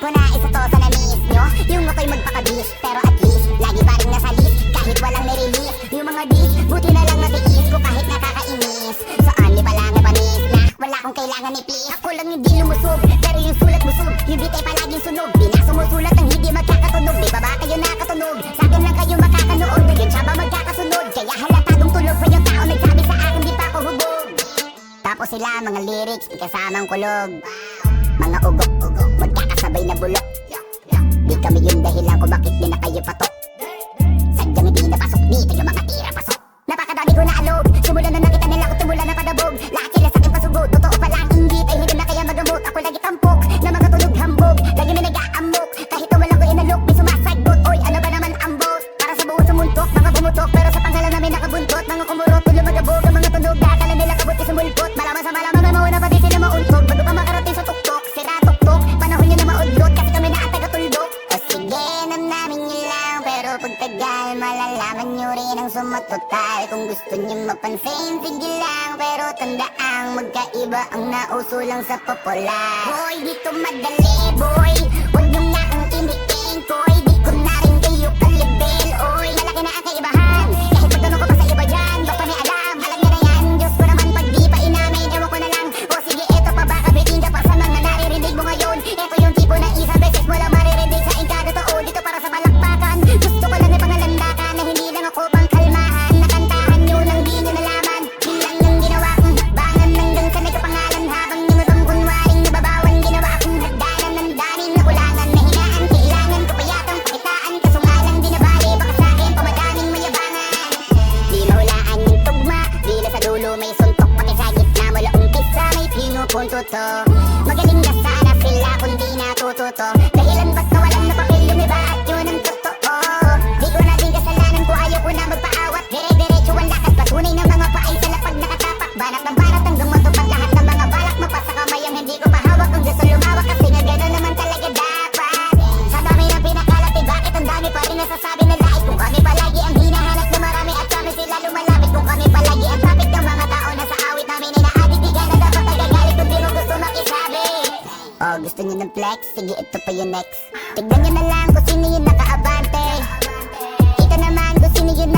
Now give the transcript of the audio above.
ko na isa to sa na-miss nyo. Yung ako'y magpakabis, pero at least lagi pa rin nasa list, kahit walang nirelease. Yung mga dis, buti na lang natiis ko kahit nakakainis. So only pala na panis na wala akong kailangan i-please. Ako lang hindi lumusog, pero yung sulat busog. Yung bitay palaging sunog, di na sumusulat ang hindi magkakatunog. Di ba ba kayo nakatunog? Sa akin lang kayo makakanood, yun siya ba magkakasunod? Kaya halatadong tulog pa yung tao nagsabi sa akin di pa ako hubog. Tapos sila mga lyrics, may kasamang kulog. Mga ugok-ugok, magkakasabay na bulok. Di kami yung dahilan kung bakit di na kayo patok. Sadyang hindi napasok dito yung mga tira pasok. Napakadami ko na alog, sumula na nakita nila ko tumula na padabog. Lahat sila sa akin pasugod, totoo pa lang inggit ay hindi na kaya magamot. Ako lagi tampok, na mga tulog hambog. Lagi may nag-aamok, kahit walang ko inalok. May sumasagot, oy ano ba naman ambot? Para sa buong sumuntok, mga bumutok. Pero sa panghalan namin nakabuntot. Mga kumurot, tulo magabog, ang mga tunog. Nakakala nila kabot isumulpot. Malaman sa malaman na mauna pa di sila mauntog. Bago pa makarating sa tuktok, sira tuktok. Panahon nyo na maudlot, kasi kami na ang taga-tuldok. O sige, namnamin nyo lang, pero pagtagal malalaman nyo rin ang sumatotal. Kung gusto nyo mapansin, sige lang, pero tandaang magkaiba ang nauso lang sa popular. Boy, dito madali, boy, huwag nyo na ang tindiin, boy. Di ko na rin kayo kalibel, oy. Malaki na ang kaibahan, kahit pagtanong ko pa sa iba dyan, baka may alam, alam nyo na yan. Diyos ko naman pag di pa inamin, ewan ko na lang. O sige, eto pa baka bitin ka pa sa mga naririnig mo ngayon. Eto yung tipo na isang beses mo lang maririnig sa ingkado totoo. Dito para sa palakpakan, gusto ko lang may pangalandakan na hindi lang ako pang kalmahan. Nakantahan nyo nang di nyo nalaman, bilang yung ginawa kong hakbangan hanggang sa nagkapangalan. Habang yung ibang kunwaring nababawan, ginawa akong hagdanan ng daming nakulangan. Nahingaan, kailangan ko pa yatang pakitaan, kaso nga lang di nabali, baka sa akin pamadaming mayabangan. Di mahulaan yung tugma, di na sa dulo may suntok, pati sa gitna mula umpisa may pinupunto to. Magaling na sana sila kung di natututo, dahilan ba't nawalan na papel yung iba at yun ang totoo. Di ko na din kasalanan ko, ayaw ko na magpaawat. Dire-diretso ang lakad, patunay ng mga paay sa lapag nakatapak. Banat ng banat hanggang matupad lahat ng mga balak. Mapasa kamay ang hindi ko pahawak, ang gusto lumawak kasi nga gano'n naman talaga dapat. Sa dami ng pinakalat, eh bakit ang dami pa rin nasasabi na lait? Kung kami palagi ang hinahanap na marami at kami sila lumalapit. Kung kami palagi ang traffic ng mga tao na sa awit namin ay naaditigan na dapat nagagalit kung di mo gusto makisabi. Oh, gusto nyo ng flex? Sige, ito pa yung next. Tignan nyo na lang kung sino yung nakaabante. Ito naman kung sino yung